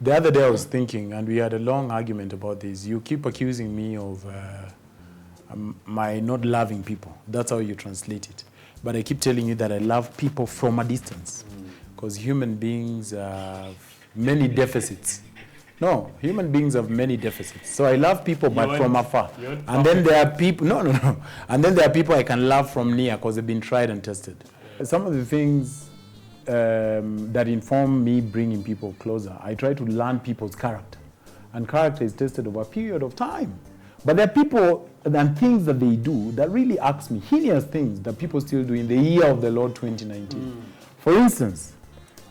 The other day I was thinking, and we had a long argument about this. You keep accusing me of my not loving people. That's how you translate it. But I keep telling you that I love people from a distance. Because human beings have many deficits. No, human beings have many deficits. So I love people, but from afar. And then there are people, no. And then there are people I can love from near because they've been tried and tested. Some of the things that inform me bringing people closer, I try to learn people's character. And character is tested over a period of time. But there are people and things that they do that really ask me, heinous things that people still do in the year of the Lord 2019. For instance,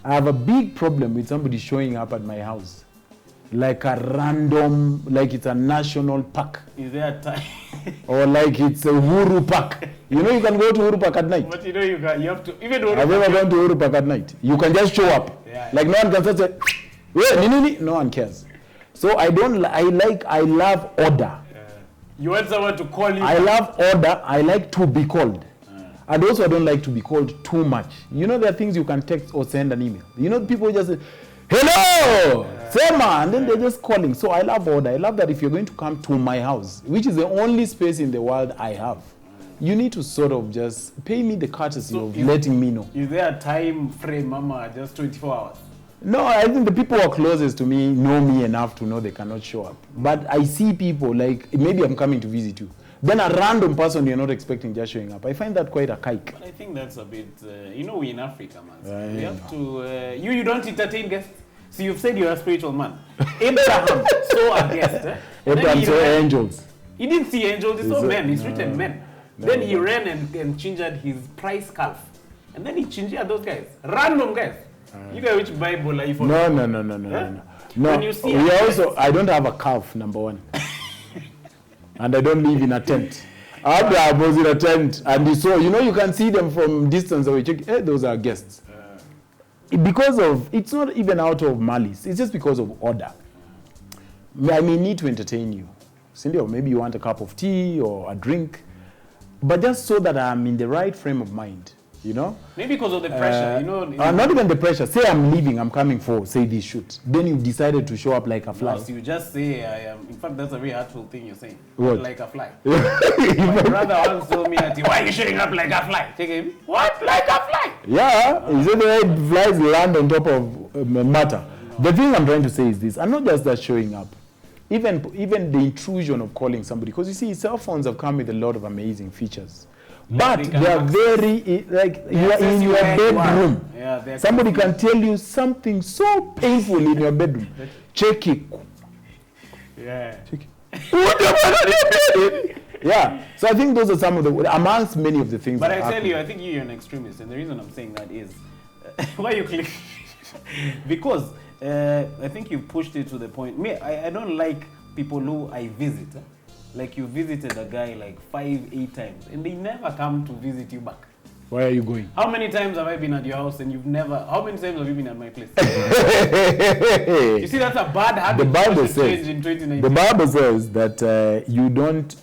I have a big problem with somebody showing up at my house like a random, like it's a national park. Is there a time? Or like it's a Uhuru Park. You know you can go to Uhuru Park at night. But you know you have to, even Uhuru I've never gone to Uhuru Park at night. You can just show up. Yeah. Like no one can just say, "Wait, no one cares." So I love order. You want someone to call you? I love order. I like to be called. And also I don't like to be called too much. You know there are things you can text or send an email. You know people just say, "Hello, Sema," and then they're just calling. So I love order. I love that if you're going to come to my house, which is the only space in the world I have, you need to sort of just pay me the courtesy of letting me know. Is there a time frame, Mama, just 24 hours? No, I think the people who are closest to me know me enough to know they cannot show up. But I see people, like, maybe I'm coming to visit you. Then a random person you're not expecting just showing up. I find that quite archaic. But I think that's a bit, we're in Africa, man. We have to, you don't entertain guests. So you've said you're a spiritual man. Abraham saw a guest. Abraham saw angels. He didn't see angels, he saw men. He's written men. Then he ran and gingered his price calf. And then he gingered those guys. Random guys. You guys, which Bible are you following? No. No, I don't have a calf, number one. And I don't live in a tent. Abraham was in a tent and he saw, you can see them from distance away. Check, those are guests. Because of, it's not even out of malice, it's just because of order. I may need to entertain you. Cindy, or maybe you want a cup of tea or a drink, but just so that I'm in the right frame of mind. Maybe because of the pressure, not even the pressure. Say I'm leaving, I'm coming for, say this shoot. Then you decided to show up like a fly. No, so you just say, I am. In fact, that's a very hurtful thing you're saying. What? Like a fly. My brother once told me, why are you showing up like a fly? Take him. What? Like a fly? Yeah, he said the flies land on top of matter. No. The thing I'm trying to say is this, and not just that showing up. Even the intrusion of calling somebody. Because you see, cell phones have come with a lot of amazing features. But they are very, like, you are in your bedroom. Yeah, somebody can tell you something so painful in your bedroom. Check it. Yeah. Check it. Yeah. So I think those are some of the, amongst many of the things. But I tell you, I think you're an extremist. And the reason I'm saying that is, why you click? Because I think you pushed it to the point. Me, I don't like people who I visit. Like you visited a guy like 5-8 times and they never come to visit you back. Why are you going? How many times have I been at your house and you've never, how many times have you been at my place? You see, that's a bad habit. The Bible says, in 2019. the Bible says that you don't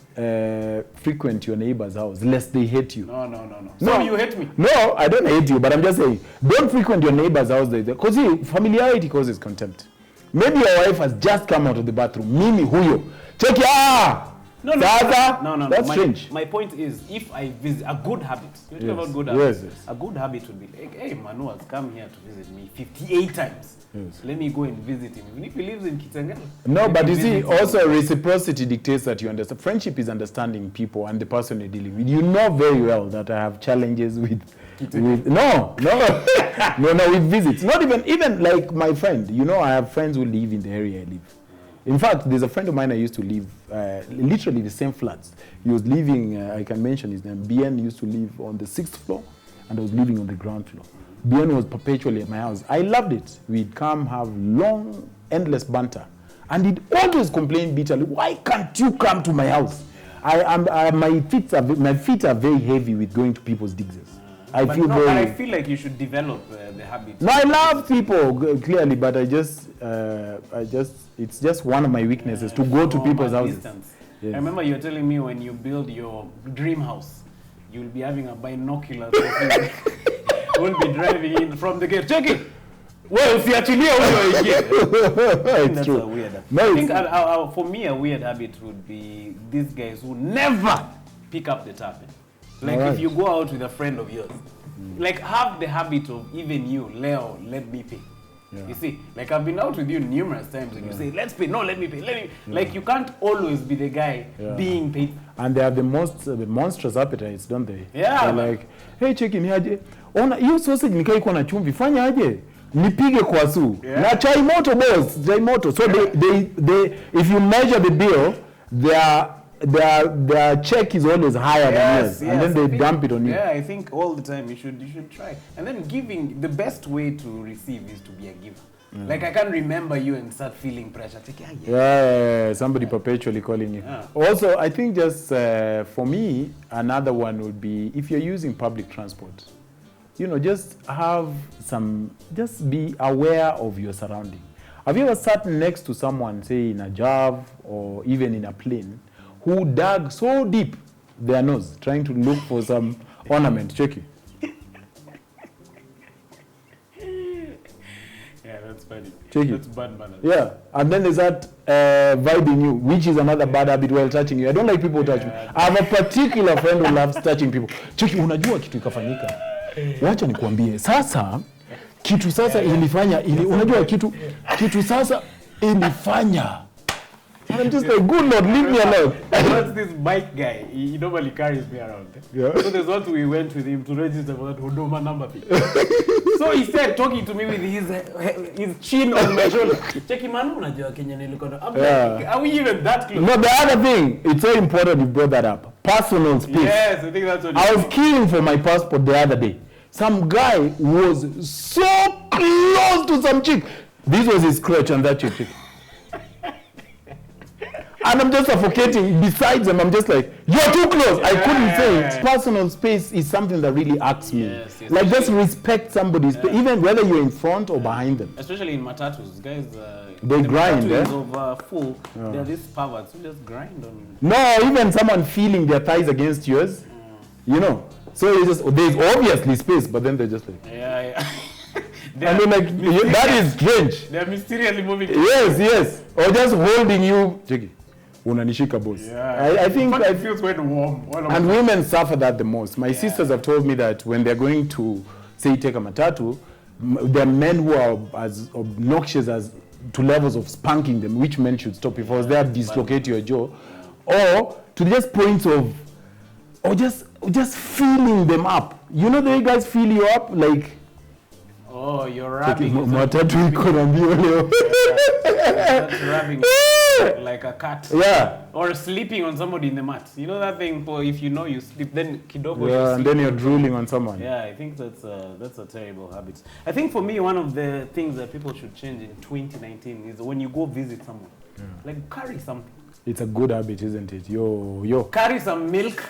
frequent your neighbor's house lest they hate you. No. So you hate me? No, I don't hate you, but I'm just saying, don't frequent your neighbor's house. Because familiarity causes contempt. Maybe your wife has just come out of the bathroom. Mimi, huyo. Check ya! No. That's strange. My point is, if I visit, a good habit, you're talking about good habits. Yes. A good habit would be like, hey, Emmanuel's come here to visit me 58 times. Yes. Let me go and visit him. Even if he lives in Kitengela. No, but you see, also reciprocity dictates that you understand. Friendship is understanding people and the person you're dealing with. You know very well that I have challenges with no, with visits. Not even like my friend. I have friends who live in the area I live. In fact, there's a friend of mine I used to live, literally the same flats. He was living, I can mention his name, Bien used to live on the 6th floor, and I was living on the ground floor. Bien was perpetually at my house. I loved it. We'd come have long, endless banter. And he'd always complain bitterly, why can't you come to my house? My feet are very heavy with going to people's digs. I feel like you should develop the habit. No, I love people clearly, but it's just one of my weaknesses to go to people's houses. Yes. I remember you were telling me when you build your dream house, you'll be having a binocular. Won't be driving in from the gate. Check it. Well, usiachilie huyo again. That's true. a weird habit. No, I think for me a weird habit would be these guys who never pick up the tab. Like if you go out with a friend of yours, like have the habit of even you, Leo, let me pay. Yeah. You see, like I've been out with you numerous times and you say, let's pay, no, let me pay, let me. Like you can't always be the guy being paid. And they have the monstrous appetites, don't they? Yeah. They're like, hey, chicken, niaje. Ona, hiyo sausage nikai kwa na chumvi, fanya aje. Nipige kwa su. Na chai moto, boss, chai moto. So they if you measure the bill, their check is always higher than yours, and then they dump it on you. Yeah, I think all the time you should try. And then giving, the best way to receive is to be a giver. Like I can't remember you and start feeling pressure. Somebody perpetually calling you. Yeah. Also, I think just for me, another one would be if you're using public transport. Just be aware of your surrounding. Have you ever sat next to someone, say in a job or even in a plane, who dug so deep their nose, trying to look for some ornament? Check it. Yeah, that's funny. Check it. That's bad manners. Yeah, and then there's that vibing you, which is another bad habit while touching you. I don't like people touch me. I have a particular friend who loves touching people. Check it, unajua kitu ikafanyika. Wacha nikwambie. Sasa kitu sasa ilifanya unajua kitu sasa ilifanya. And I'm just like, good Lord, leave me alone. What's this bike guy? He normally carries me around. Yeah. So there's once we went with him to register for that Hodoma number plate. So he started talking to me with his chin on my shoulder. Cheki manu unajua Kenya nilikuwa. I'm like, are we even that close? No, the other thing, it's so important you brought that up. Personal space. Yes, I think that's what I was queuing for my passport the other day. Some guy was so close to some chick. This was his crutch and that chick. And I'm just suffocating beside them. I'm just like, you're too close. I couldn't say it. Personal space is something that really asks me. Yes, like, just respect somebody's space, even whether you're in front or behind them. Especially in matatus. Guys, they grind, is of full. They're these perverts who just grind on. No, even someone feeling their thighs against yours, So there's obviously space, but then they're just like. I mean, like, that is strange. They're mysteriously moving. Yes. Or just holding you. Unanishika boss. Yeah. I think it feels quite warm. And women suffer that the most. My sisters have told me that when they're going to, say, take a matatu, there are men who are as obnoxious as to levels of spanking them, which men should stop because they have dislocate your jaw, or to just points of, or just feeling them up. You know the way guys feel you up, like. Oh, you're rubbing. Matatu iko That's rubbing like a cat. Yeah. Or sleeping on somebody in the mat. You know that thing for if you sleep, then kidogo. Yeah, and then you're drooling on someone. Yeah, I think that's a terrible habit. I think for me, one of the things that people should change in 2019 is when you go visit someone, like carry something. It's a good habit, isn't it? Yo. Carry some milk.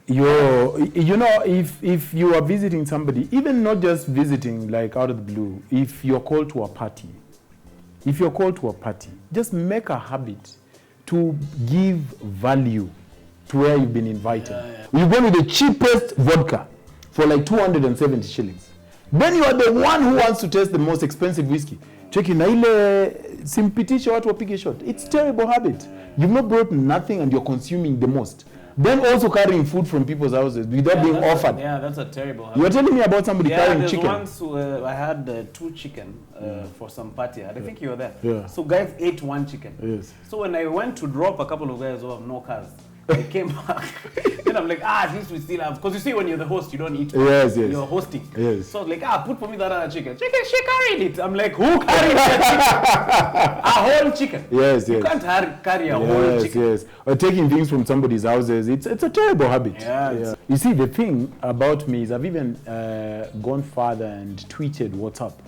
If you are visiting somebody, even not just visiting like out of the blue, if you're called to a party, just make a habit to give value to where you've been invited. You go with the cheapest vodka for like 270 shillings. Then you are the one who wants to taste the most expensive whiskey. Cheki na ile simpitisha watu wapige shot. It's terrible habit. You've not brought nothing and you're consuming the most. Then also carrying food from people's houses without being offered. That's a terrible habit. You're telling me about somebody carrying chicken. Once I had 2 chicken for some party. I think you were there. Yeah. So guys ate 1 chicken. Yes. So when I went to drop a couple of guys who have no cars, I came back. Then I'm like, at least we still have. Because you see, when you're the host, you don't eat. Yes. You're hosting. Yes. So I was like, put for me that other chicken. She carried it. I'm like, who carried that chicken? A whole chicken. Yes. You can't carry a whole chicken. Yes. Or taking things from somebody's houses. It's a terrible habit. Yeah. You see, the thing about me is I've even gone further and tweeted what's up.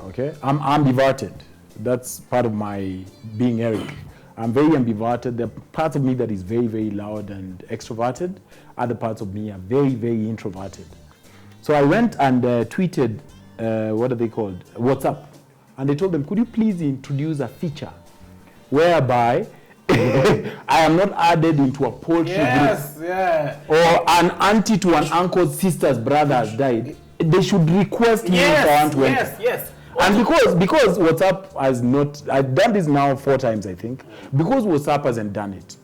Okay? I'm ambiverted. That's part of my being Eric. I'm very ambiverted. There are parts of me that is very, very loud and extroverted. Other parts of me are very, very introverted. So I went and tweeted, what are they called? WhatsApp. And they told them, could you please introduce a feature whereby I am not added into a poultry group. Or an auntie to an uncle's sister's brother has died. They should request me if I want to enter. Yes. And because WhatsApp has not, I've done this now 4 times, I think. Because WhatsApp hasn't done it,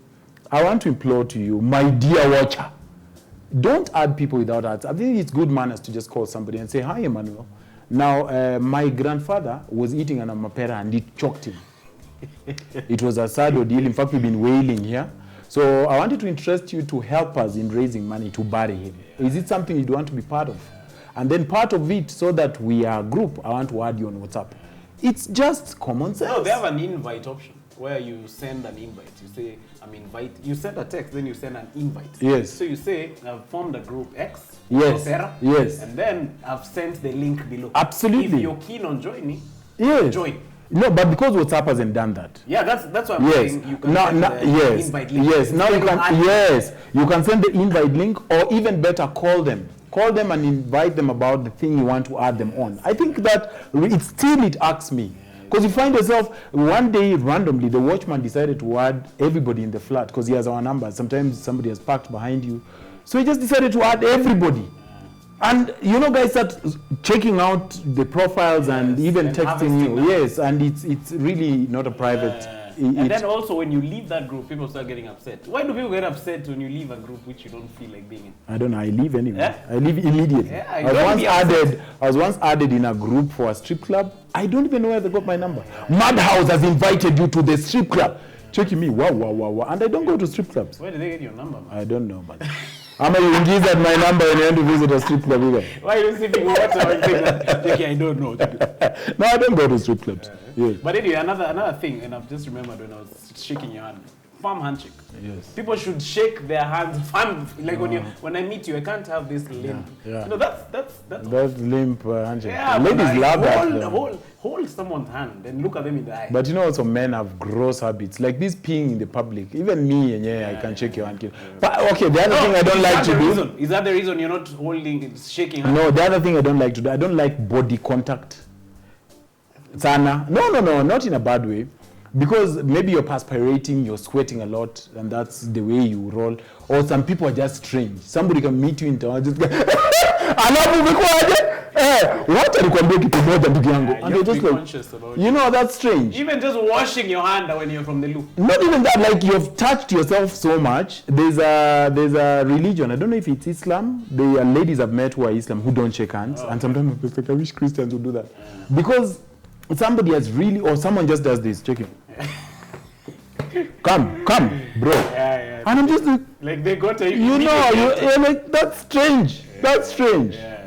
I want to implore to you, my dear watcher, don't add people without ads. I think it's good manners to just call somebody and say, hi, Emmanuel. Now, my grandfather was eating an amapera and it choked him. It was a sad ordeal. In fact, we've been wailing here. So I wanted to interest you to help us in raising money to bury him. Is it something you'd want to be part of? And then part of it, so that we are a group, I want to add you on WhatsApp. It's just common sense. No, they have an invite option where you send an invite. You say, I'm invite. You send a text, then you send an invite. Yes. So you say, I've formed a group X. Yes. Opera, Yes. And then I've sent the link below. Absolutely. If you're keen on joining, Yes. join. No, but because WhatsApp hasn't done that. Yeah, that's what I'm Yes. saying. You can send the Yes. invite link. Yes. Now you Instead of can. adding- Yes. You can send the invite link, or even better, call them. Call them and invite them about the thing you want to add them on. I think that it asks me. Because you find yourself, one day randomly, the watchman decided to add everybody in the flat because he has our numbers. Sometimes somebody has parked behind you. So he just decided to add everybody. And you know, guys start checking out the profiles and even and texting harvesting you. them. Yes, and it's really not a private. And then also when you leave that group, people start getting upset. Why do people get upset when you leave a group which you don't feel like being in? I don't know. I leave anyway. Yeah? I leave immediately. Yeah, I don't was be upset. once added in a group for a strip club. I don't even know where they got my number. Madhouse has invited you to the strip club. Checking me, wow. And I don't go to strip clubs. Where did they get your number, man? I don't know, but I'm you give that my number when you want to visit a strip club either. Why are you sipping water and saying that? Okay, I don't know. No, I don't go to strip clubs. Yes. But anyway, another thing, and I've just remembered when I was shaking your hand. Firm handshake. Yes. People should shake their hands firm. Like when I meet you, I can't have this limp. Yeah. You know, that's That limp handshake. yeah, Ladies but love that. though. hold someone's hand and look at them in the eye. But you know, also men have gross habits like this peeing in the public. Even me, and I can shake your hand. But okay, the other thing I don't like to do. Is that the reason you're not shaking hands? No, the other thing I don't like to do. I don't like body contact. Sana. No, not in a bad way. Because maybe you're perspirating, you're sweating a lot, and that's the way you roll. Or some people are just strange. Somebody can meet you in town, just go, alafu umekuaje? What alikwambia kitu moja ndugu yangu? And they're just like, you know, that's strange. Even just washing your hand when you're from the loo. Not even that, like you've touched yourself so much. There's a religion, I don't know if it's Islam. There are ladies I've met who are Islam who don't shake hands. And sometimes I'm like, I wish Christians would do that. Because somebody has really, or someone just does this, check it. Come, bro. Yeah. And I'm just Like they got a... you know, you're like, that's strange. That's strange. Yeah.